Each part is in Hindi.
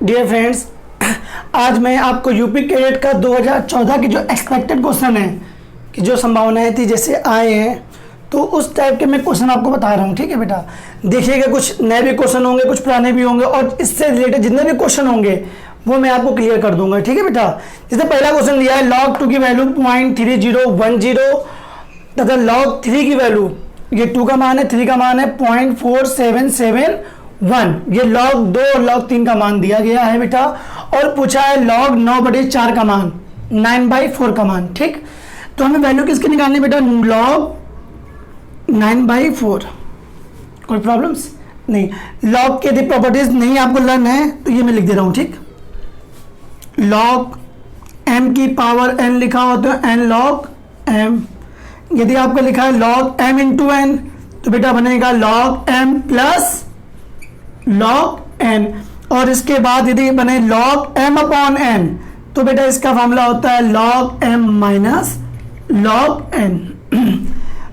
डियर फ्रेंड्स, आज मैं आपको यूपी कैडेट का 2014 की जो एक्सपेक्टेड क्वेश्चन है कि जो संभावनाएं थी जैसे आए हैं तो उस टाइप के मैं क्वेश्चन आपको बता रहा हूँ। ठीक है बेटा, देखिएगा कुछ नए भी क्वेश्चन होंगे, कुछ पुराने भी होंगे और इससे रिलेटेड जितने भी क्वेश्चन होंगे वो मैं आपको क्लियर कर दूंगा। ठीक है बेटा, जैसे पहला क्वेश्चन दिया है log 2 की वैल्यू 0.3010 तथा log 3 की वैल्यू, ये 2 का मान है, 3 का मान है 0.4771। ये log 2 और log 3 का मान दिया गया है बेटा, और पूछा है log 9/4 का मान, 9/4 का मान। ठीक, तो हमें वैल्यू किसकी निकालनी बेटा? log 9/4। कोई प्रॉब्लम्स नहीं, log के यदि प्रॉपर्टीज नहीं आपको लर्न है तो ये मैं लिख दे रहा हूं। ठीक, log m की पावर n लिखा हो तो n log m, यदि आपको लिखा है log m इंटू n तो बेटा बनेगा log m plus log n, और इसके बाद यदि बने log m अपॉन n तो बेटा इसका फॉर्मूला होता है log m minus log n।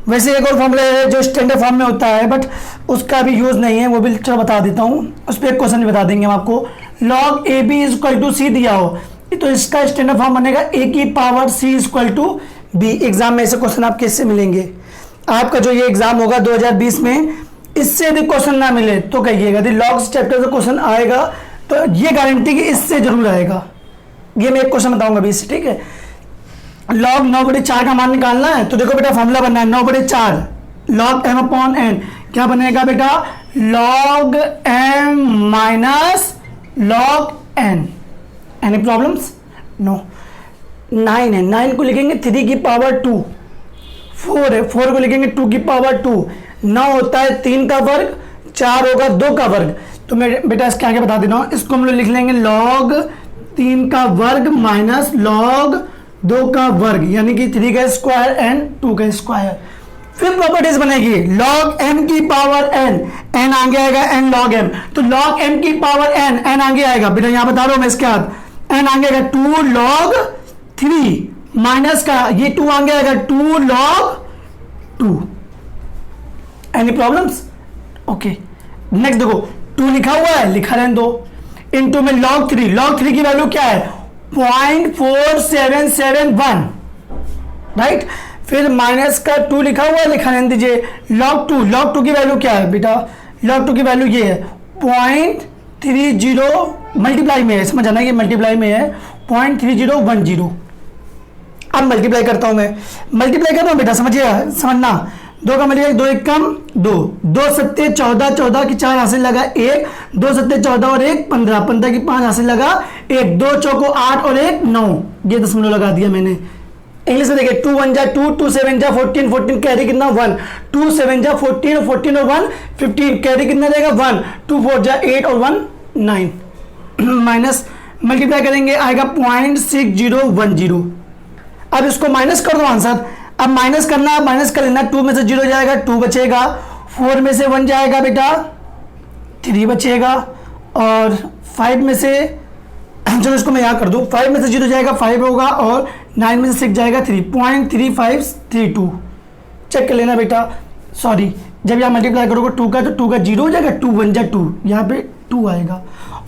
वैसे एक और फॉर्मूला है जो स्टैंडर्ड फॉर्म में होता है बट उसका भी यूज नहीं है, वो भी चलो बता देता हूँ, उस पर एक क्वेश्चन भी बता देंगे हम आपको। log ab is equal to C दिया हो तो इसका स्टैंडर्ड फॉर्म बनेगा a की power c is equal to b। Exam में ऐसे क्वेश्चन आपके इससे मिलेंगे। आपका जो ये एग्जाम होगा 2020 में, इससे यदि क्वेश्चन ना मिले तो कहिएगा, यदि लॉग्स चैप्टर से क्वेश्चन आएगा तो ये गारंटी कि इससे जरूर आएगा। ये मैं एक क्वेश्चन बताऊंगा अभी इससे। ठीक है, log 9/4 का मान निकालना है तो देखो बेटा फॉर्मूला बनना है 9/4 log m अपॉन n, क्या बनेगा बेटा? log m minus log n। Any problems? No. 9 है, 9 को लिखेंगे 3 की पावर 2, 4 है, 4 को लिखेंगे 2 की पावर 2, 9 होता है 3 का वर्ग, 4 होगा 2 का वर्ग। तो मैं बेटा इसके आगे बता दे रहा हूँ, इसको हम लोग लिख लेंगे log 3 का वर्ग माइनस log 2 का वर्ग, यानी कि 3 का स्क्वायर एंड 2 का स्क्वायर। फिर प्रॉपर्टीज बनेगी log m की पावर n, n आगे आएगा n log m, तो log m की पावर n, n आगे आएगा बेटा, यहां बता रहा हूं मैं इसके बाद, n आगे आएगा 2 log 3 माइनस का ये 2 आगे आएगा 2 log 2। Any problems? Okay, next देखो 2 लिखा हुआ है, लिखा रहने दो, इनटू में log 3, log 3 की वैल्यू क्या है? 0.4771, राइट। फिर माइनस का 2 लिखा हुआ है, लिखा रहने दीजिए। log 2 की वैल्यू क्या है बेटा? log 2 की वैल्यू ये है 0.30, मल्टीप्लाई में है, समझ आना ये मल्टीप्लाई में है 0.3010। अब मल्टीप्लाई करता हूं मैं, मल्टीप्लाई करता हूं बेटा, समझना 2 का मल्टीप्लाई 2 1 कम 2, 2 7 14, 14 की 4 हासिल लगा 1, 2 7 14 और 1 15, 15 की 5 हासिल लगा 1, 2 चौको 8 और 1 9, ये दशमलव लगा दिया मैंने। इंग्लिश में देखिए 2 1 जा 2, 2 7 जा 14, 14 कैरी कितना 1, 2 7 जा 14 और 14 और 1 15, कैरी कितना देगा 1, 2 4 जा 8 और 1 9, माइनस मल्टीप्लाई करेंगे आएगा 0.6010। अब इसको माइनस कर दो आंसर, अब माइनस करना है, माइनस कर लेना, 2 में से 0 जाएगा 2 बचेगा, 4 में से 1 जाएगा बेटा 3 बचेगा, और 5 में से, चलो इसको मैं यहाँ कर दूँ, 5 में से 0 जाएगा 5 होगा, और 9 में से 6 जाएगा 3, 0.3532। चेक कर लेना बेटा, सॉरी जब यहाँ मल्टीप्लाई करोगे 2 का तो 2 का 0 हो जाएगा, 2 1 जा 2, यहाँ पे 2 आएगा,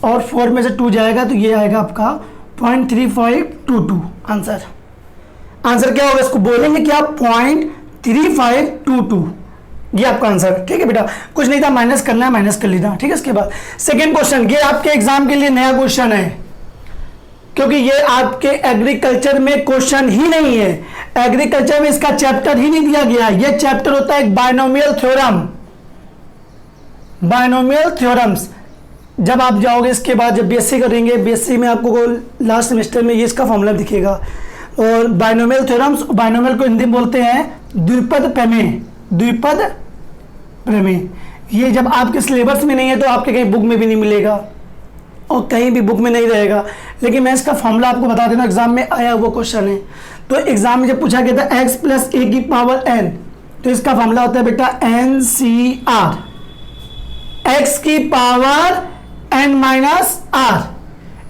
और 4 में से 2 जाएगा तो ये आएगा आपका 0.3522। आंसर क्या होगा? इसको बोलेंगे क्या? 0.3522, ये आपका आंसर। ठीक है बेटा, कुछ नहीं था, माइनस करना है, माइनस कर लेना। ठीक है, इसके बाद सेकेंड क्वेश्चन, ये आपके एग्जाम के लिए नया क्वेश्चन है क्योंकि ये आपके एग्रीकल्चर में क्वेश्चन ही नहीं है, एग्रीकल्चर में इसका चैप्टर ही नहीं दिया गया। ये चैप्टर होता है एक बायनोमियल थ्योरम, बायनोमियल थ्योरम्स। जब आप जाओगे इसके बाद जब बीएससी करेंगे, बीएससी में आपको लास्ट सेमेस्टर में ये इसका फॉर्मूला दिखेगा, और बायनोमियल थ्योरम्स, बायनोमियल को हिंदी में बोलते हैं द्विपद प्रमेय, द्विपद प्रमेय। ये जब आपके सिलेबस में नहीं है तो आपके कहीं बुक में भी नहीं मिलेगा और कहीं भी बुक में नहीं रहेगा, लेकिन मैं इसका फॉर्मूला आपको बता देना, एग्जाम में आया हुआ क्वेश्चन है। तो एग्जाम में जब पूछा गया था x प्लस a की पावर n, तो इसका फॉर्मूला होता है बेटा NCR, x की power n minus r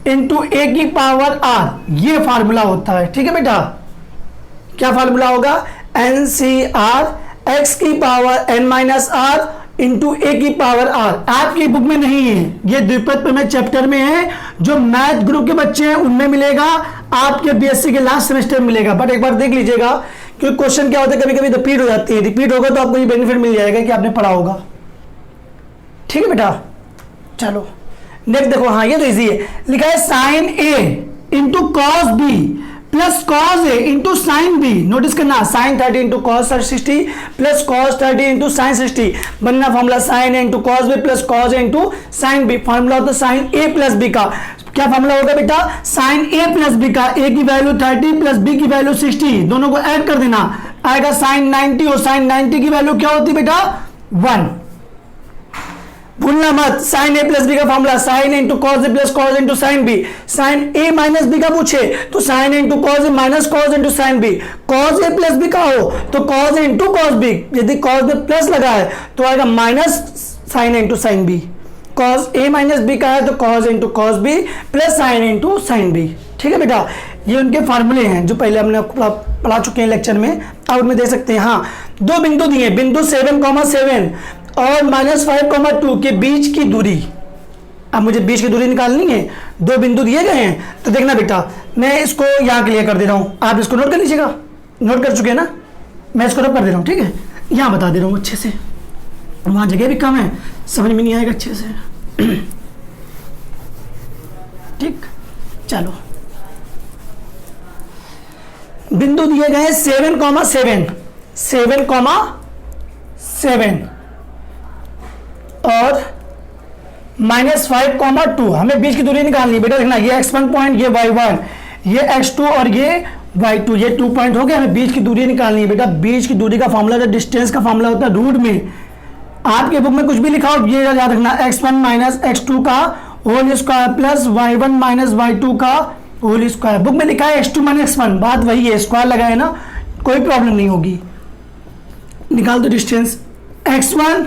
into a की पावर r, ये फार्मूला होता है। ठीक है बेटा, क्या फार्मूला होगा? NCR x की power n minus r into A की पावर आर। आपकी बुक में नहीं है, ये द्विपद प्रमेय चैप्टर में है, जो मैथ ग्रुप के बच्चे हैं उनमें मिलेगा, आपके बीएससी के लास्ट सेमेस्टर में मिलेगा। बट एक बार देख लीजिएगा, क्योंकि क्वेश्चन क्या होता है, कभी कभी रिपीट हो जाती है, रिपीट होगा तो आपको ये बेनिफिट मिल जाएगा कि आपने पढ़ा होगा। ठीक है बेटा, चलो नेक्स्ट देखो। हाँ ये तो इजी है, लिखा है sin A into cos B plus cos A into sin B. Notice करना, sin 30 into cos 60 plus cos 30 into sin 60 बनना formula sin A into cos B plus cos A into sin B. Formula होता है साइन ए प्लस बी का। क्या फॉर्मूला होगा बेटा, साइन ए प्लस बी का, ए की वैल्यू 30 प्लस बी की वैल्यू 60, दोनों को ऐड कर देना, आएगा साइन 90, और साइन 90 की वैल्यू क्या होती है बेटा 1। भूलना मत, साइन ए प्लस बी का formula sin A into cos A plus cos into sin B. Sin A minus B का पूछे तो sin A into cos A minus cos into sin B. Cos A plus B का हो तो cos A into cos B, यदि कॉस में प्लस लगा है तो आएगा minus sin A into sin B. Cos A minus B का है तो cos A into cos B plus sin A into sin B. ठीक है बेटा, ये उनके फार्मूले हैं जो पहले हमने पढ़ा चुके हैं लेक्चर में, आप उनमें दे सकते हैं। हाँ, दो बिंदु दिए, बिंदु 7,7 और -5,2 के बीच की दूरी। अब मुझे बीच की दूरी निकालनी है, दो बिंदु दिए गए हैं, तो देखना बेटा मैं इसको यहाँ क्लियर कर दे रहा हूँ, आप इसको नोट कर लीजिएगा। नोट कर चुके हैं ना, मैं इसको नोट कर दे रहा हूँ। ठीक है, यहाँ बता दे रहा हूँ अच्छे से, वहाँ जगह भी कम है, समझ में नहीं आएगा अच्छे से। ठीक, चलो बिंदु दिए गए 7,7 और -5,2। हमें बीच की दूरी निकालनी है बेटा। देखना, ये x1 पॉइंट, ये y1, ये x2 और ये y2, ये 2 पॉइंट हो गए। हमें बीच की दूरी निकालनी है बेटा। बीच की दूरी का फॉर्मूला, डिस्टेंस का फॉर्मूला होता है रूट में। आपके बुक में कुछ भी लिखा हो ये याद रखना, x1 माइनस x2 का whole square plus y1 minus y2 का होल स्क्वायर। बुक में लिखा है x2 माइनस x1, बात वही है, स्क्वायर लगाए ना, कोई प्रॉब्लम नहीं होगी। निकाल दो distance, x1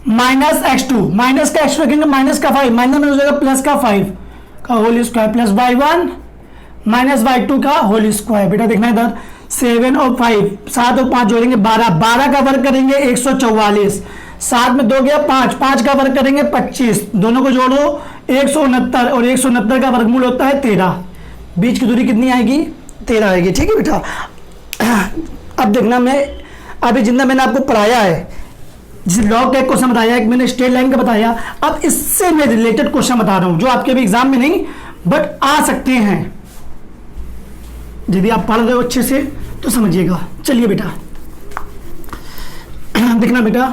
minus x2, minus का x2 रखेंगे माइनस का 5, माइनस में हो जाएगा प्लस का 5 का whole square plus y1 minus y2 का होल स्क्वायर। बेटा देखना इधर, 7 और 5, 7 और 5 जोड़ेंगे 12, 12 का वर्ग करेंगे 144, 7 में 2 गया 5, 5 का वर्ग करेंगे 25, दोनों को जोड़ो 169, और 169 का वर्गमूल होता है 13। बीच की दूरी कितनी आएगी, 13 आएगी। ठीक है बेटा, अब देखना, मैं अभी जितना मैंने आपको पढ़ाया है, जिस लॉग का एक क्वेश्चन बताया, एक मैंने स्ट्रेट लाइन का बताया, अब इससे मैं रिलेटेड क्वेश्चन बता रहा हूं जो आपके भी एग्जाम में नहीं बट आ सकते हैं, यदि आप पढ़ रहे हो अच्छे से तो समझिएगा। चलिए बेटा देखना बेटा,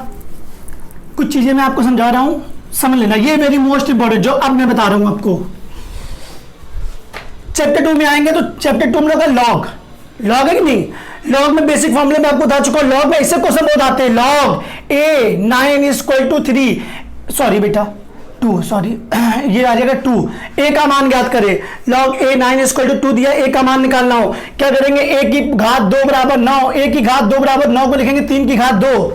कुछ चीजें मैं आपको समझा रहा हूं, समझ लेना, ये वेरी मोस्ट इंपॉर्टेंट जो अब मैं बता रहा हूं आपको। चैप्टर 2 में आएंगे तो चैप्टर 2 में होगा लॉग। लॉग है कि नहीं, लॉग में बेसिक फॉर्मूले में आपको बता चुका हूं। लॉग में ऐसे क्वेश्चन बहुत आते हैं, लॉग ए 9 = 3, सॉरी बेटा 2, सॉरी ये आ जाएगा 2। ए का मान ज्ञात करें, लॉग ए 9 = 2 दिया, ए का मान निकालना हो, क्या करेंगे, ए की घात 2 बराबर 9, ए की घात 2 बराबर 9 को लिखेंगे 3 की घात 2,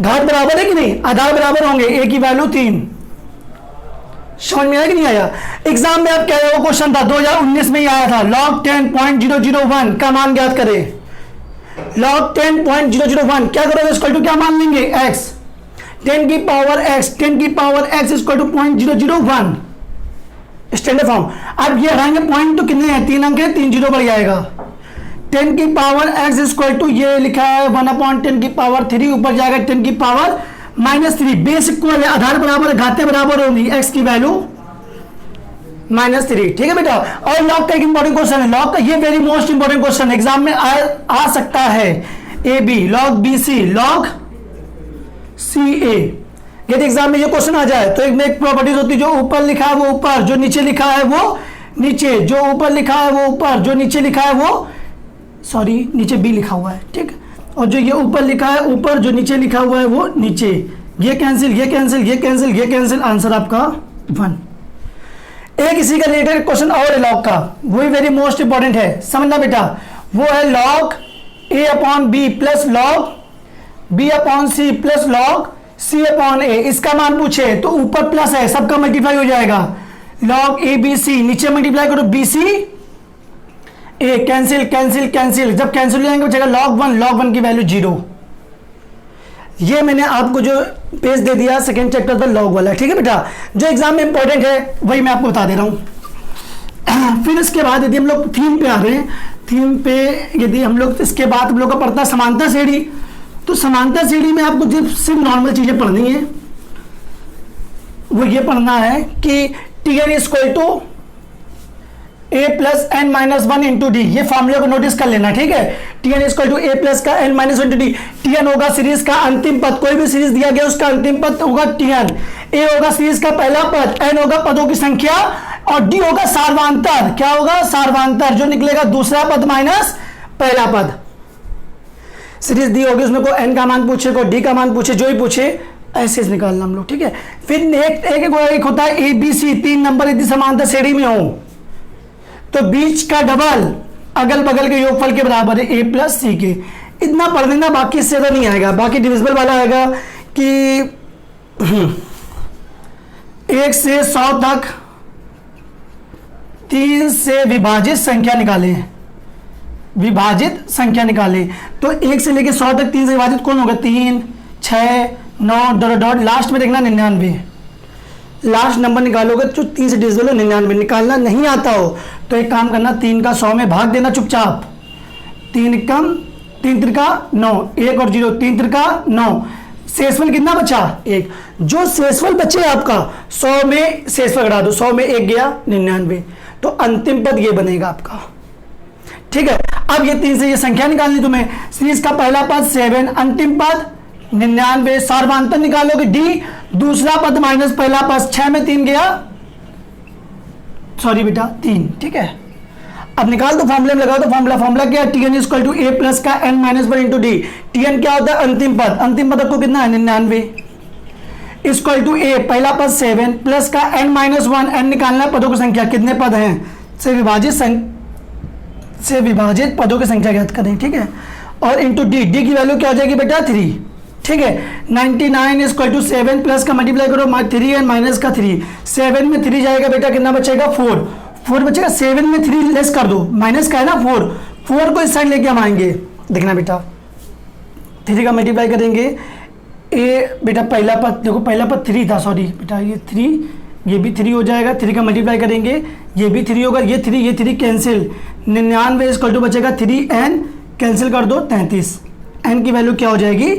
घात बराबर है कि नहीं, आधार बराबर होंगे, ए की वैल्यू 3। समझ में आया कि नहीं आया। एग्जाम में आप कह रहे हो, क्वेश्चन था 2019 में ही आया था, log 10.001 का मान ज्ञात करें। log 10.001 क्या करोगे, इसको क्या मान लेंगे, x, 10 की पावर x, 10 की power x equal to 0.001 standard form. अब ये हटाएंगे पॉइंट तो कितने हैं, 3 अंक है, 3 जीरो बढ़ जाएगा। 10 की पावर x इक्वल टू ये लिखा है 1/10 की पावर 3, ऊपर जाएगा 10 की पावर -3। बेस इक्वल है, आधार बराबर, घातें बराबर होंगी, x की वैल्यू -3। ठीक है बेटा। और लॉग का एक इंपॉर्टेंट क्वेश्चन है, लॉग का ये very most important question exam में आ सकता है, A B log B C log C A. यदि एग्जाम में ये क्वेश्चन आ जाए तो एक प्रॉपर्टीज होती है, जो ऊपर लिखा है वो ऊपर, जो नीचे लिखा है वो नीचे, जो ऊपर लिखा है वो ऊपर, जो नीचे लिखा है वो, सॉरी नीचे बी लिखा हुआ है, ठीक, और जो ये ऊपर लिखा है ऊपर, जो नीचे लिखा हुआ है वो नीचे, ये कैंसिल, ये कैंसिल, ये कैंसिल, ये कैंसिल, आंसर आपका 1। एक इसी का रिलेटेड क्वेश्चन और है लॉग का, वही वेरी मोस्ट इंपॉर्टेंट है, समझना बेटा, वो है log a/b plus log b/c plus log c/a। इसका मान पूछे तो ऊपर प्लस है, सबका मल्टीप्लाई हो जाएगा, लॉग abc, नीचे मल्टीप्लाई करो bc a, cancel cancel cancel, जब कैंसिल हो जाएंगे बचेगा log 1, log 1 की वैल्यू 0। ये मैंने आपको जो पेज दे दिया सेकेंड चैप्टर पर लॉग वाला, ठीक है बेटा, जो एग्जाम में इंपॉर्टेंट है वही मैं आपको बता दे रहा हूँ। फिर इसके बाद यदि हम लोग थीम पे आ रहे हैं, थीम पे यदि हम लोग इसके बाद हम लोग का पढ़ता है समांतर श्रेणी। तो समांतर श्रेणी में आपको सिर्फ नॉर्मल चीजें पढ़नी है, वो ये पढ़ना है कि T N equal to A plus N minus one into D, ये फॉर्मूले को नोटिस कर लेना, ठीक है। T N equal to A plus का N minus one into D. T N होगा सीरीज का अंतिम पद, कोई भी सीरीज दिया गया उसका अंतिम पद होगा टी एन। ए होगा सीरीज का पहला पद, एन होगा पदों की संख्या, और डी होगा सार्वधांतर। क्या होगा? सार्वधांतर, जो निकलेगा दूसरा पद माइनस पहला पद। सीरीज दी होगी, उसमें को एन का मान पूछे, को डी का मान पूछे, जो ही पूछे ऐसे निकालना हम लोग, ठीक है। फिर एक होता है ए बी सी, 3 नंबर यदि समांतर श्रेणी में हो तो बीच का डबल अगल बगल के योगफल के बराबर है ए प्लस सी के। इतना पढ़ देना, बाकी इससे ज्यादा नहीं आएगा। बाकी डिविजिबल वाला आएगा कि 1 से 100 तक 3 से विभाजित संख्या निकालें, विभाजित संख्या निकालें। तो 1 से लेकर 100 तक 3 से विभाजित कौन होगा? 3, 6, 9 डॉट डॉट लास्ट में देखना 99। लास्ट नंबर निकालोगे तो 3 से डिविजिबल है 99। निकालना नहीं आता हो तो एक काम करना, 3 का 100 में भाग देना चुपचाप। 3 कम 3 त्रिका 9, 1 और 0, 3 त्रिका 9। शेषफल कितना बचा? 1। जो शेषफल बचे आपका 100 में शेषफल घटा दो, 100 में 1 गया 99, तो अंतिम पद ये बनेगा आपका, ठीक है। अब ये 3 से ये संख्या निकालनी तुम्हें। सीरीज का पहला पद 7, अंतिम पद 99, सार्वधांतर निकालोगे डी, दूसरा पद माइनस पहला पद, 6 में 3 गया, सॉरी बेटा 3, ठीक है। अब निकाल दो, फॉर्मूले में लगाओ तो फॉर्मूला क्या है? T N equal to A plus का N minus one into D. T N क्या होता है? अंतिम पद। अंतिम पद आपको कितना है? 99 इक्वल टू ए पहला पद 7 प्लस का एन माइनस वन, एन निकालना पदों की संख्या, कितने पद हैं से विभाजित पदों की संख्या ज्ञात करें, ठीक है। और इंटू डी, डी की वैल्यू क्या हो जाएगी बेटा? 3, ठीक है। 99 इक्वल टू 7 प्लस का मल्टीप्लाई करो 3 एंड माइनस का 3, 7 में 3 जाएगा बेटा, कितना बचेगा? 4 बचेगा। 7 में 3 लेस कर दो, माइनस का है ना 4 को इस साइड लेके हम आएंगे, देखना बेटा 3 का मल्टीप्लाई करेंगे। ए बेटा पहला पद देखो, पहला पद 3 था, सॉरी बेटा ये 3, ये भी 3 हो जाएगा। 3 का मल्टीप्लाई करेंगे, ये भी 3 होगा, ये 3 कैंसिल। 99 इक्वल टू बचेगा 3 एन, कैंसिल कर दो 33, एन की वैल्यू क्या हो जाएगी?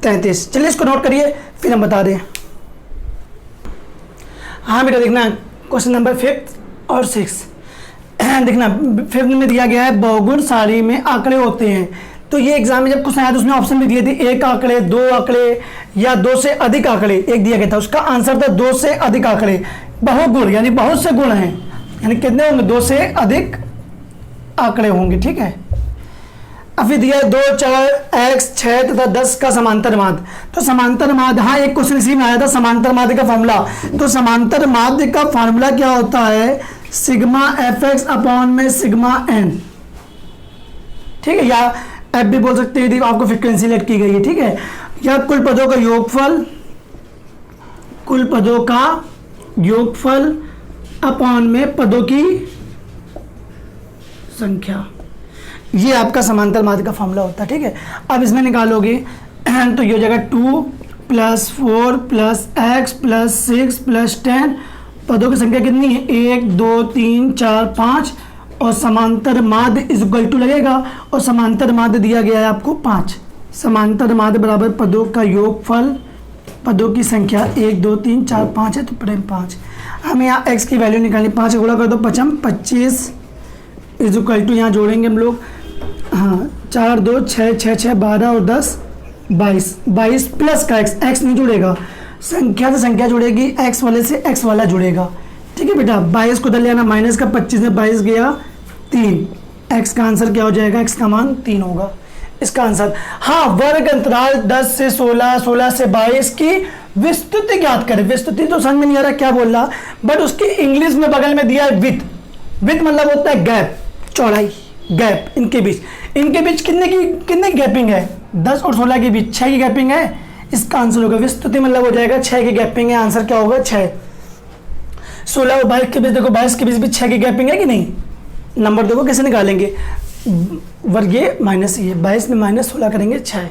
33। चलिए इसको नोट करिए, फिर हम बता दें। हाँ बेटा देखना क्वेश्चन नंबर 5 और 6 देखना। 5 में दिया गया है बहुगुण सारणी में आंकड़े होते हैं। तो ये एग्जाम में जब कुछ आया तो उसमें ऑप्शन भी दिए थे, 1 आंकड़े, 2 आंकड़े या 2 से अधिक आंकड़े। एक दिया गया था, उसका आंसर था 2 से अधिक आंकड़े। बहुगुण यानी बहुत से गुण हैं, यानी कितने होंगे? 2 से अधिक आंकड़े होंगे, ठीक है। अभी दिया 2, 4, x, 6 तथा 10 का समांतर माध्य। तो समांतर माध्य, हाँ एक क्वेश्चन इसी में आया था, समांतर माध्य का फॉर्मूला। तो समांतर माध्य का फॉर्मूला क्या होता है? सिग्मा एफ एक्स अपॉन में सिग्मा एन, ठीक है, या एफ भी बोल सकते हैं, आपको फ्रीक्वेंसी लेट की गई है, ठीक है। या कुल पदों का योगफल, कुल पदों का योगफल अपॉन में पदों की संख्या, ये आपका समांतर माध्य का फॉर्मूला होता है, ठीक है। अब इसमें निकालोगे तो ये हो जाएगा 2 + 4 + x + 6 + 10, पदों की संख्या कितनी है? 1 2 3 4 5, और समांतर माध्य इक्वल टू लगेगा, और समांतर माध्य दिया गया है आपको 5। समांतर माध्य बराबर पदों का योगफल, पदों की संख्या 1 2 3 4 5 है, तो प्रेम 5। हमें यहाँ x की वैल्यू निकालनी, 5 गुणा कर दो 25 इक्वल टू यहाँ जोड़ेंगे हम लोग, हाँ 4 2 6 6 6 12 और 10 22 प्लस का x नहीं जुड़ेगा, संख्या से संख्या जुड़ेगी, x वाले से x वाला जुड़ेगा, ठीक है बेटा। 22 को उधर ले आना, माइनस का 25 में 22 गया 3, x का आंसर क्या हो जाएगा? x का मान 3 होगा इसका आंसर। हाँ, वर्ग अंतराल 10 से 16, 16 से 22 की विस्तृति ज्ञात करें। विस्तृति तो समझ में नहीं आ रहा क्या बोल रहा, बट उसकी इंग्लिश में बगल में दिया है विथ। विथ मतलब होता है गैप, चौड़ाई, गैप इनके बीच कितने की गैपिंग है? 10 और 16 के बीच 6 की गैपिंग है, इसका आंसर होगा विस्तृति मतलब हो जाएगा 6 की गैपिंग है, आंसर क्या होगा? 6। 16 और 22 के बीच देखो, 22 के बीच भी 6 की गैपिंग है कि नहीं? नंबर देखो कैसे निकालेंगे, वर्ग ये माइनस ये, 22 में -16 करेंगे 6।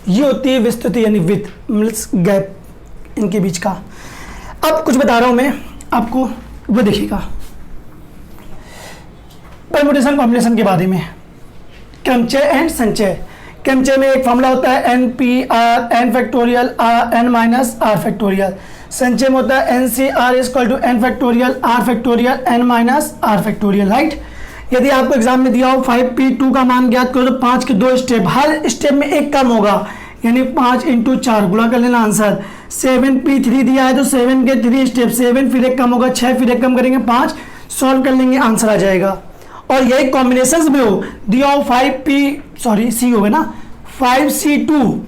ये होती है विस्तृति यानी विथ मीन्स गैप इनके बीच का। अब कुछ बता रहा हूं मैं आपको, वो देखिएगा परम्यूटेशन कॉम्बिनेशन के बारे में। क्रमचय एंड संचय। क्रमचय में एक फॉर्मूला होता है N P R N factorial N minus R factorial. संचय में होता है N C R equal to N factorial R factorial N minus R factorial, right. यदि आपको एग्जाम में दिया हो 5p2 का मान ज्ञात करो तो 5 के 2 स्टेप, हर स्टेप में एक कम होगा यानी 5 × 4 गुणा कर लेना आंसर। 7p3 दिया है तो 7 के 3 स्टेप, 7 फिर एक कम होगा, 6 फिर एक कम करेंगे 5, सॉल्व कर लेंगे आंसर आ जाएगा। और यही कॉम्बिनेशन में हो दिया हो 5c होगा ना 5c2,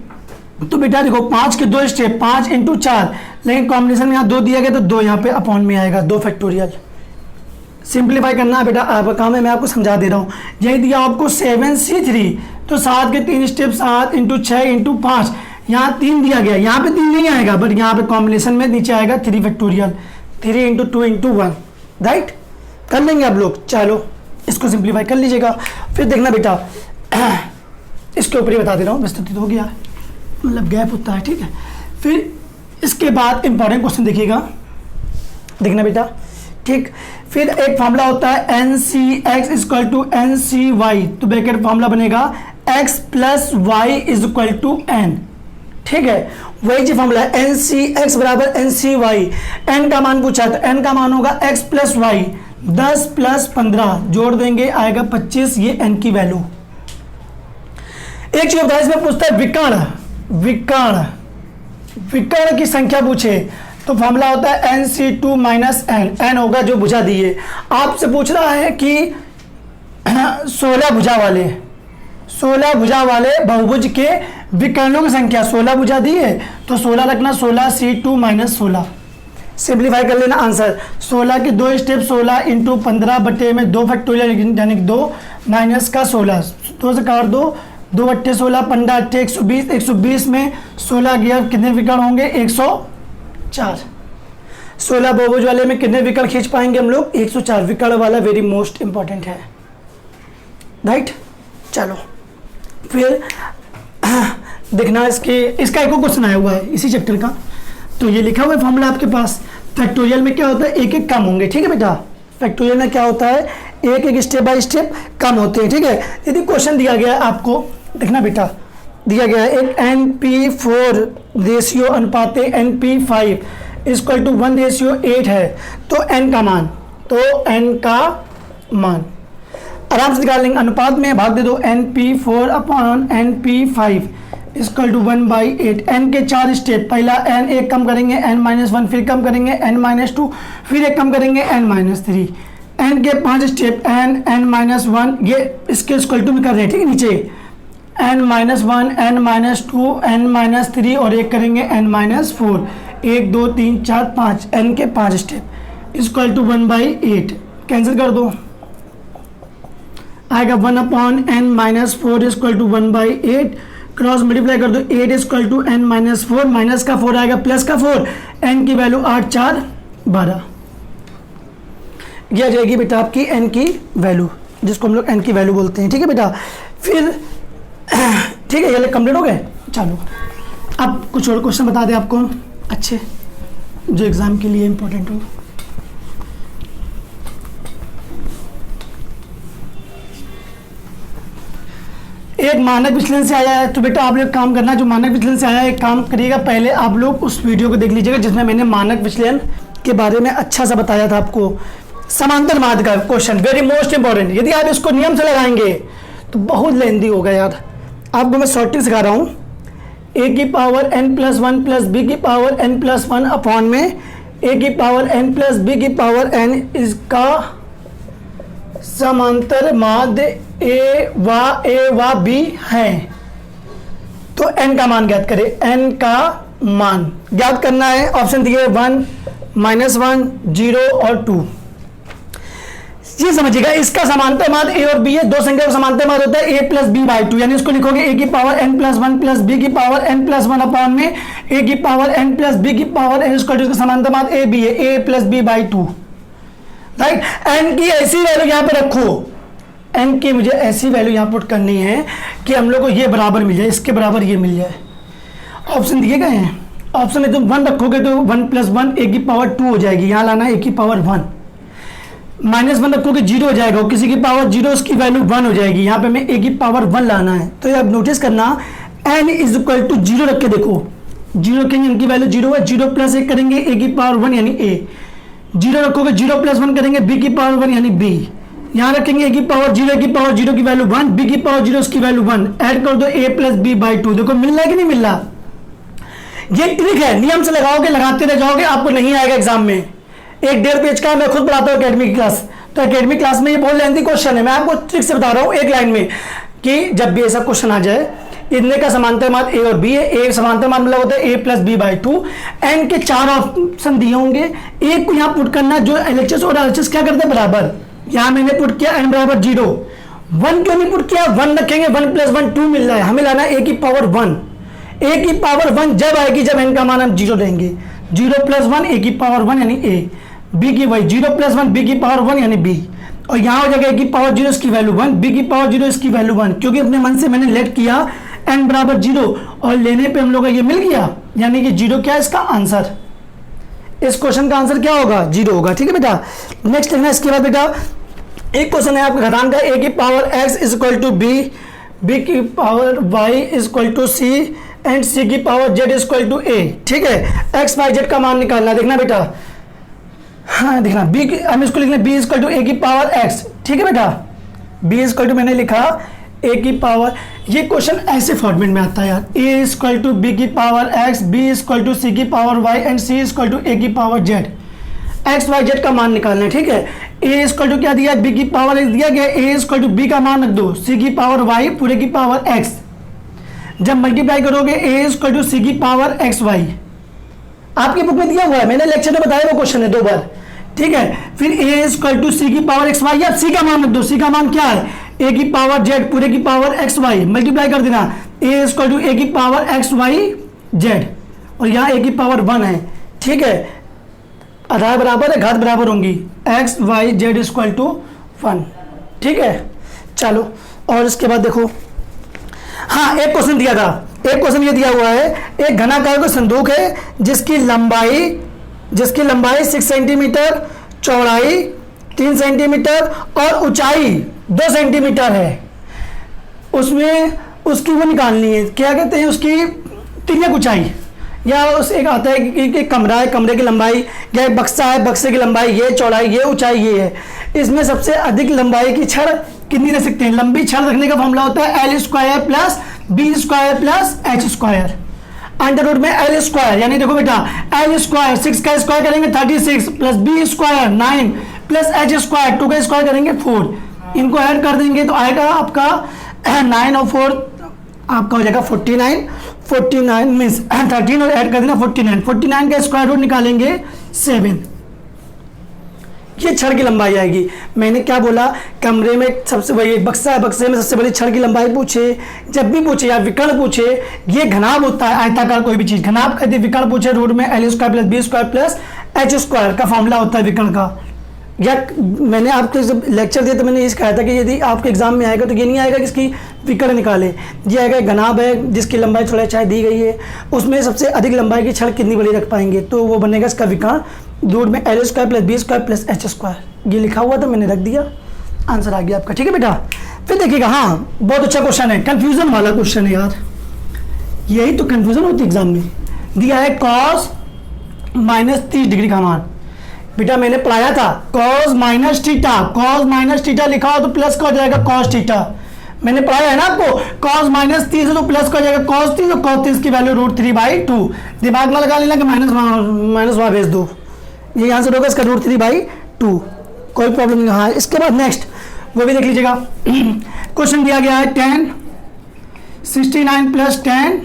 तो बेटा देखो 5 के 2 स्टेप 5 × 4, लेकिन कॉम्बिनेशन में यहाँ 2 दिया गया तो 2 यहाँ पे अपॉन में आएगा 2 फैक्टोरियल। सिंप्लीफाई करना है बेटा आपका काम है, मैं आपको समझा दे रहा हूँ। यही दिया आपको 7c3 तो 7 के 3 स्टेप 7 × 6 × 5, यहाँ 3 दिया गया, यहाँ पे 3 नहीं आएगा बट यहाँ पे कॉम्बिनेशन में नीचे आएगा 3 फैक्टोरियल, 3 × 2 × 1, राइट। कर लेंगे आप लोग, चलो इसको सिंप्लीफाई कर लीजिएगा। फिर देखना बेटा इसके ऊपर ही बता दे रहा हूँ, विस्तृत हो गया मतलब गैप होता है, ठीक है। फिर इसके बाद इंपॉर्टेंट क्वेश्चन देखिएगा, देखना बेटा, ठीक। फिर एक फॉर्मूला होता है N C X equal to N C Y, तो ब्रैकेट फॉर्मूला बनेगा x plus Y is equal to N, ठीक है। वही जो फॉर्मूला है एन सी एक्स बराबर एन सी वाई, एन का मान पूछा तो एन का मान होगा x प्लस वाई, 10 प्लस 15 जोड़ देंगे आएगा 25, ये एन की वैल्यू। एक चीज बताया इसमें पूछता है विकर्ण, विकर्ण विकर्ण की संख्या पूछे तो फॉर्मूला होता है N C two minus N, N होगा जो भुजा दिए। आपसे पूछ रहा है कि 16 भुजा वाले, 16 भुजा वाले बहुभुज के विकर्णों की संख्या, 16 भुजा दी है तो 16 रखना, 16c2 माइनस 16, सिंप्लीफाई कर लेना आंसर। 16 के 2 स्टेप 16 × 15 बटे में 2 फैक्टोरियल यानी 2 माइनस का 16, 2 से काट दो, 2 बट्टे 16 15 अट्ठे 120, 120 में 16 गया कितने विकर्ण होंगे 104। 16 बहुभुज वाले में कितने विकर्ण खींच पाएंगे हम लोग 104, विकर्ण वाला वेरी मोस्ट इंपॉर्टेंट है, राइट। चलो फिर देखना इसका एक और क्वेश्चन आया हुआ है इसी चैप्टर का, तो ये लिखा हुआ है फॉर्मूला आपके पास। फैक्टोरियल में क्या होता है एक एक कम होंगे, ठीक है बेटा। फैक्टोरियल में क्या होता है एक एक स्टेप बाय स्टेप कम होते हैं, ठीक है। यदि क्वेश्चन दिया गया है आपको, देखना बेटा, दिया गया है एक NP4 ratio अनुपाते NP5 equal to 1:8 है, तो n का मान, तो n का मान आराम से निकाल लेंगे। अनुपात में भाग दे दो, NP4 upon NP5 equal to 1/8। n के 4 स्टेप, पहला n एक कम करेंगे n-1, फिर कम करेंगे n-2, फिर एक कम करेंगे n-3। n के 5 स्टेप n-1, ये इसके इक्वल टू में कर रहे हैं, ठीक है। नीचे n-1 n-2 n-3 और एक करेंगे n-4, 1 2 3 4 5, n के 5 स्टेप इक्वल टू 1/8, कैंसिल कर दो आएगा 1/n-4 equal to 1/8, cross multiply कर दो 8 इक्वल टू n-4, माइनस का 4 आएगा प्लस का 4, n की वैल्यू 8 4 12, यह आ जाएगी बेटा आपकी n की वैल्यू, जिसको हम लोग n की वैल्यू बोलते हैं, ठीक है बेटा। फिर ठीक है, ये कंप्लीट हो गए। चलो अब कुछ और क्वेश्चन बता दें आपको अच्छे जो एग्जाम के लिए इंपॉर्टेंट हो। एक मानक विचलन से आया है, तो बेटा आप लोग काम करना, जो मानक विचलन से आया है एक काम करिएगा, पहले आप लोग उस वीडियो को देख लीजिएगा जिसमें मैंने मानक विचलन के बारे में अच्छा सा बताया था आपको। समांतर माध्य का क्वेश्चन वेरी मोस्ट इंपॉर्टेंट, यदि आप इसको नियम से लगाएंगे तो बहुत लेंदी होगा यार। आपको मैं शॉर्टिंग सिखा रहा हूँ, a की पावर n+1 प्लस b की पावर n+1 अपॉन में a की पावर n प्लस b की पावर n इसका समांतर माध्य a व b है। तो n का मान ज्ञात करें, n का मान ज्ञात करना है। ऑप्शन दिए 1, -1, 0 और 2। ये समझिएगा, इसका समांतर माध्य a और b है, दो संख्या का समांतर माध्य होता है a प्लस b बाई 2, यानी इसको लिखोगे a की पावर n+1 प्लस b की पावर n+1 अपॉन में a की पावर n प्लस b की पावर n स्क्वायर, इसका समांतर माध्य a b है, a plus b by 2, right. n की ऐसी वैल्यू यहाँ पे रखो n की मुझे ऐसी वैल्यू यहाँ पुट करनी है कि हम लोग को ये बराबर मिल जाए, इसके बराबर ये मिल जाए। ऑप्शन दिए गए हैं, ऑप्शन में तुम 1 रखोगे तो 1 + 1 a की पावर 2 हो जाएगी, यहाँ लाना है a की पावर 1। -1 रखोगे 0 हो जाएगा, किसी की पावर 0 उसकी वैल्यू 1 हो जाएगी, यहाँ पे हमें a की पावर 1 लाना है। तो अब नोटिस करना n = 0 रख के देखो, 0 रखेंगे n की वैल्यू 0 है, 0 + 1 करेंगे a की पावर 1 यानी a, 0 रखोगे 0 + 1 करेंगे b की पावर 1 यानी b, यहाँ रखेंगे a की पावर 0 की पावर 0 की वैल्यू 1, b की पावर 0 उसकी वैल्यू 1, ऐड कर दो a + b/2। देखो मिल रहा है कि नहीं मिल रहा? ये ट्रिक है, नियम से लगाओगे, लगाते रह जाओगे, आपको नहीं आएगा एग्जाम में। 1.5 पेज का मैं खुद पढ़ाता हूँ एकेडमिक क्लास, तो एकेडमिक क्लास में ये बहुत लेंथी क्वेश्चन है, मैं आपको ट्रिक से बता रहा हूँ एक लाइन में कि जब भी ऐसा क्वेश्चन आ जाए, इतने का समांतर मान a और b है, a समांतर मान मतलब होता है a + b/2, n के 4 ऑप्शन दिए होंगे, एक को यहाँ पुट करना, जो LHS और RHS क्या करते हैं बराबर, यहाँ मैंने पुट किया n = 0, 1 क्यों नहीं पुट किया, 1 रखेंगे, 1 + 1 2 मिल रहा है, हमें लाना a की पावर 1, a की पावर 1 जब आएगी जब n का मान हम 0 लेंगे, 0 + 1 a की पावर 1 यानी a, b की वही 0 + 1 b की पावर 1 यानी b, और यहाँ हो जाएगा a की पावर 0 इसकी वैल्यू 1, b की पावर 0 इसकी वैल्यू 1, क्योंकि अपने मन से मैंने लेट किया n = 0 और लेने पे हम लोग का ये मिल गया, यानी कि 0 क्या है इसका आंसर, इस क्वेश्चन का आंसर क्या होगा 0 होगा। ठीक है बेटा, नेक्स्ट देखना। इसके बाद बेटा एक क्वेश्चन है आपका घटान का, a की पावर x = b, b की power y = c and c की पावर z = a। ठीक है, x y z का मान निकालना, देखना बेटा, हाँ देखना b हम इसको लिखना b = a की पावर x। ठीक है बेटा, b = मैंने लिखा a की पावर, ये क्वेश्चन ऐसे फॉर्मेट में आता है यार, a = b की पावर x, b = c की power y and c = a की power z, x y z का मान निकालना है। ठीक है, a = क्या दिया, b की पावर x दिया गया, a = b का मान रख दो, c की पावर y पूरे की पावर x, जब मल्टीप्लाई करोगे a = c की पावर x y, आपकी बुक में दिया हुआ है, मैंने लेक्चर में बताया वो क्वेश्चन है 2 बार। ठीक है, फिर a = c की पावर x y, या c का मान रख दो, c का मान क्या है, a की पावर z पूरे की पावर x y, मल्टीप्लाई कर देना, a = a की पावर x y z, और यहाँ a की पावर 1 है। ठीक है, आधार बराबर है, घात बराबर होंगी, x y z = 1। ठीक है, चलो और इसके बाद देखो, हाँ एक क्वेश्चन दिया था, एक क्वेश्चन ये दिया हुआ है, एक घनाकार का संदूक है जिसकी लंबाई 6 सेंटीमीटर, चौड़ाई 3 सेंटीमीटर और ऊंचाई 2 सेंटीमीटर है, उसमें उसकी वो निकालनी है, क्या कहते हैं उसकी तिर्यक ऊंचाई, या उस एक आता है कि कमरा है, कमरे की लंबाई, या एक बक्सा है, बक्से की लंबाई ये, चौड़ाई ये, ऊंचाई ये है, इसमें सबसे अधिक लंबाई की छड़ कितनी रख सकते हैं। लंबी छड़ रखने का फॉर्मूला होता है L² + B² + H², under root में L², यानी देखो बेटा L² 6 का स्क्वायर करेंगे 36 + B² 9 + H² 2 का स्क्वायर करेंगे 4, इनको ऐड कर देंगे तो आएगा आपका 9 और 4 आपका हो जाएगा 49 मीन्स 13 और ऐड कर देना 49 का स्क्वायर रूट निकालेंगे 7, ये छड़ की लंबाई आएगी। मैंने क्या बोला, कमरे में सबसे बड़ी बक्सा है, बक्से में सबसे बड़ी छड़ की लंबाई पूछे, जब भी पूछे या विकर्ण पूछे, ये घनाभ होता है आयताकार कोई भी चीज, घनाभ कहते हैं, विकर्ण पूछे रूट में L² + B² + H² का फॉर्मूला होता है विकर्ण का। या मैंने आपको जब लेक्चर दिया तो मैंने ये कहा था कि यदि आपके एग्जाम में आएगा तो ये नहीं आएगा कि इसकी विकर्ण निकाले, ये आएगा घनाभ है जिसकी लंबाई थोड़ा चाहे दी गई है, उसमें सबसे अधिक लंबाई की छड़ कितनी बड़ी रख पाएंगे, तो वो बनेगा इसका विकर्ण, रूट में L² + B² + H², ये लिखा हुआ था मैंने रख दिया, आंसर आ गया आपका। ठीक है बेटा, फिर देखिएगा, हाँ बहुत अच्छा क्वेश्चन है, कंफ्यूजन वाला क्वेश्चन है यार, यही तो कंफ्यूजन होती है एग्जाम में। दिया है cos -30 डिग्री का मान, बेटा मैंने पढ़ाया था cos -θ लिखा हो तो प्लस का हो जाएगा cos θ, मैंने पढ़ाया है ना आपको, cos -30 है तो प्लस का हो जाएगा cos 30, तो cos 30 की वैल्यू √3/2, दिमाग में लगा लेना कि माइनस वहाँ भेज दो, ये आंसर होगा इसका √3/2, कोई प्रॉब्लम नहीं। हाँ इसके बाद नेक्स्ट वो भी देख लीजिएगा, क्वेश्चन दिया गया है 10 69 + 10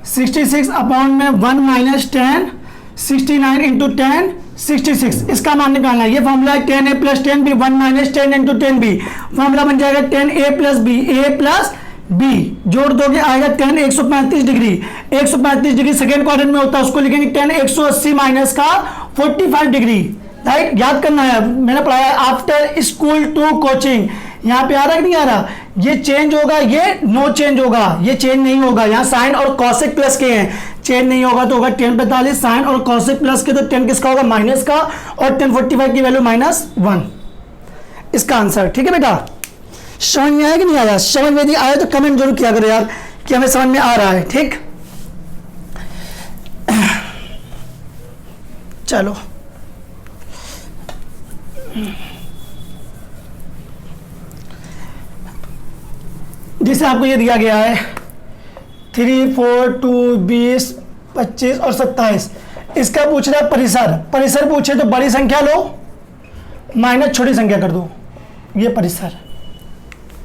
66 अपॉन में 1 - 10 69 × 10 66, इसका मान निकालना है। ये फॉर्मूला है 10a + 10b 1 - 10 × 10b, फॉर्मूला बन जाएगा 10a + b, a + b जोड़ दोगे आएगा 10 135 डिग्री, 135 डिग्री सेकेंड क्वाड्रेंट में होता है, उसको लिखेंगे 10 180 माइनस का 45 डिग्री, राइट, याद करना है, मैंने पढ़ाया आफ्टर स्कूल टू कोचिंग, यहाँ पे आ रहा है कि नहीं आ रहा, ये चेंज होगा, ये नो चेंज होगा, ये चेंज नहीं होगा। यहाँ साइन और कॉसेक प्लस के हैं, चेंज नहीं होगा तो होगा tan 45 साइन और कॉसेक प्लस के, तो tan किसका होगा माइनस का, और tan 45 की वैल्यू -1, इसका आंसर। ठीक है बेटा, समझ में आया कि नहीं आया? समझ में नहीं आया तो कमेंट जरूर किया करो यार कि हमें समझ में आ रहा है। ठीक, चलो जिसे आपको ये दिया गया है 3, 4, 2, 20, 25 और 27, इसका पूछ रहा है परिसर। परिसर पूछे तो बड़ी संख्या लो माइनस छोटी संख्या कर दो, ये परिसर।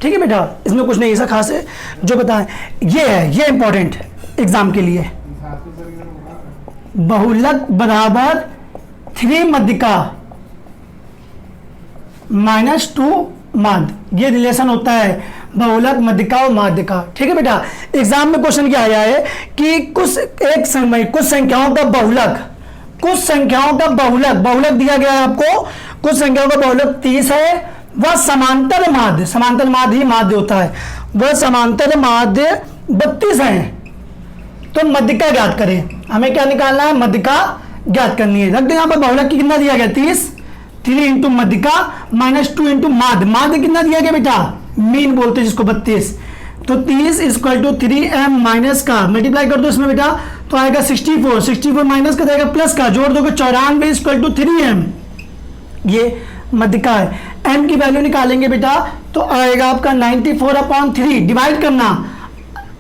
ठीक है बेटा, इसमें कुछ नहीं ऐसा खास है जो बताएं, ये है, ये इंपॉर्टेंट एग्जाम के लिए। बहुलक बराबर 3 मध्यिका -2 माध्य, ये रिलेशन होता है बहुलक, मध्यिका और माध्यिका। ठीक है बेटा, एग्जाम में क्वेश्चन क्या आया है कि कुछ संख्याओं का बहुलक, कुछ संख्याओं का बहुलक, बहुलक दिया गया है आपको, कुछ संख्याओं का बहुलक 30 है, वह समांतर माध्य, समांतर माध्य ही माध्य होता है, वह समांतर माध्य 32 है, तो मध्यिका ज्ञात करें। हमें क्या निकालना है, मध्यिका ज्ञात करनी है। रख दो यहाँ पर बहुलक की कितना दिया गया 30, 3 इंटू मध्यिका -2 इंटू माध्य, माध्य कितना दिया गया बेटा, मीन बोलते हैं जिसको 32, तो 30 = 3m माइनस का मल्टीप्लाई कर दो इसमें बेटा, तो आएगा 64, 64 माइनस का जाएगा प्लस का, जोड़ दोगे 94 = 3m, ये मध्यिका है। m की वैल्यू निकालेंगे बेटा तो आएगा आपका 94/3, डिवाइड करना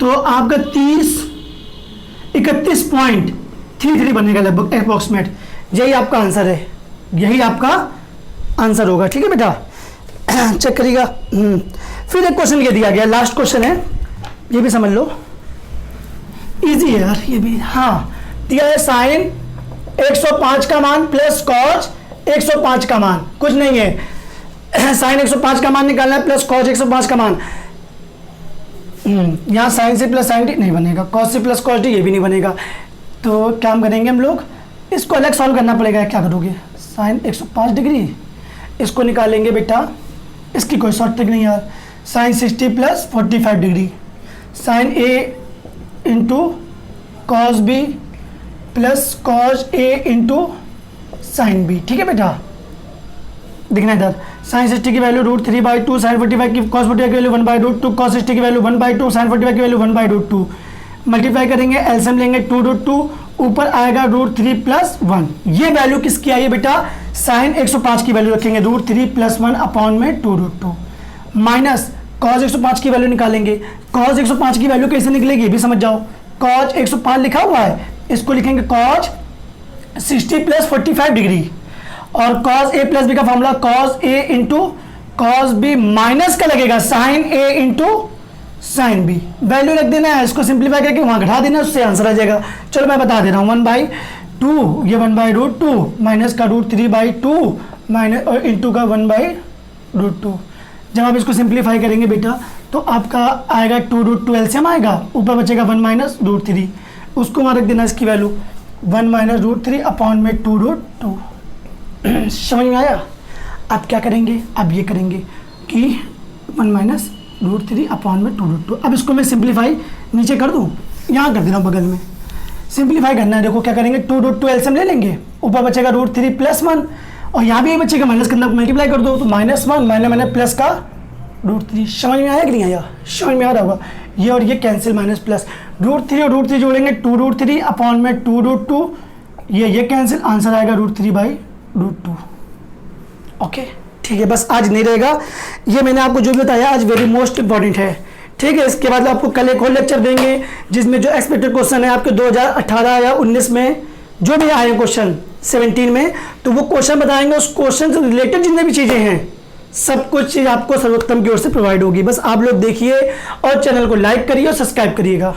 तो आपका 31.33 बनेगा लगभग अप्रोक्सीमेट, यही आपका आंसर है, यही आपका आंसर होगा। ठीक है बेटा, चेक करिएगा। फिर एक क्वेश्चन ये दिया गया, लास्ट क्वेश्चन है, ये भी समझ लो, इजी है यार ये भी। हाँ, दिया है साइन 105 का मान प्लस कॉस 105 का मान, कुछ नहीं है, साइन 105 का मान निकालना है प्लस कॉस 105 का मान। यहाँ साइन से प्लस साइन टी नहीं बनेगा, कॉस से प्लस कॉस टी ये भी नहीं बनेगा, तो क्या हम करेंगे हम लोग, इसको अलग सॉल्व करना पड़ेगा। क्या करोगे, साइन 105 डिग्री, इसको निकालेंगे बेटा, इसकी कोई शॉर्ट ट्रिक नहीं यार, sin 60 + 45 degree, sin A into cos B plus cos A into sin B. ठीक है बेटा, दिखना इधर, साइन 60 की वैल्यू √3/2, साइन 45 की कॉस 45 की वैल्यू 1/√2, कॉस 60 की वैल्यू 1/2, साइन 45 की वैल्यू 1/√2, मल्टीप्लाई करेंगे, एलसीएम लेंगे 2√2, ऊपर आएगा √3 + 1, ये वैल्यू किसकी आई है बेटा, साइन 105 की वैल्यू रखेंगे √3 + 1 2√2, माइनस कॉस 105 की वैल्यू निकालेंगे, कॉस 105 की वैल्यू कैसे निकलेगी ये भी समझ जाओ, कॉस 105 लिखा हुआ है, इसको लिखेंगे कॉस 60 + 45 डिग्री, और कॉस ए प्लस बी का formula cos A into cos B minus का लगेगा sign A into sin B, value रख देना है, इसको सिंप्लीफाई करके वहां घटा देना, उससे आंसर आ जाएगा। चलो मैं बता दे रहा हूँ, 1/2 ये 1/√2 माइनस का √3/2 माइनस और इंटू का 1/√2, जब आप इसको सिंप्लीफाई करेंगे बेटा तो आपका आएगा 2√2 एलसीएम आएगा, ऊपर बचेगा 1 - √3, उसको वहाँ रख देना, इसकी वैल्यू 1 - √3 2√2। समझ में आया? अब क्या करेंगे, अब ये करेंगे कि 1 - √3 2√2, अब इसको मैं सिंप्लीफाई नीचे कर दूँ, यहाँ कर दे रहा हूँ बगल में, सिंप्लीफाई करना है। देखो क्या करेंगे, 2√2 एलसीएम ले लेंगे, ऊपर बचेगा √3 + 1, और यहाँ भी ये बचेगा माइनस करना, मल्टीप्लाई कर दो तो -1 मैंने प्लस का √3। समझ में आया कि नहीं आया? समझ में आ रहा होगा, ये और ये कैंसिल, माइनस प्लस √3 और √3 जोड़ेंगे 2√3 2√2, ये कैंसिल, आंसर आएगा √3/√2। ओके ठीक है, बस आज नहीं रहेगा, ये मैंने आपको जो भी बताया आज वेरी मोस्ट इंपॉर्टेंट है। ठीक है, इसके बाद आपको कल एक और लेक्चर देंगे जिसमें जो एक्सपेक्टेड क्वेश्चन है आपके 2018 या 19 में जो भी आए क्वेश्चन 17 में, तो वो क्वेश्चन बताएंगे, उस क्वेश्चन से रिलेटेड जितने भी चीज़ें हैं सब कुछ चीज़ आपको सर्वोत्तम की ओर से प्रोवाइड होगी। बस आप लोग देखिए और चैनल को लाइक करिए और सब्सक्राइब करिएगा।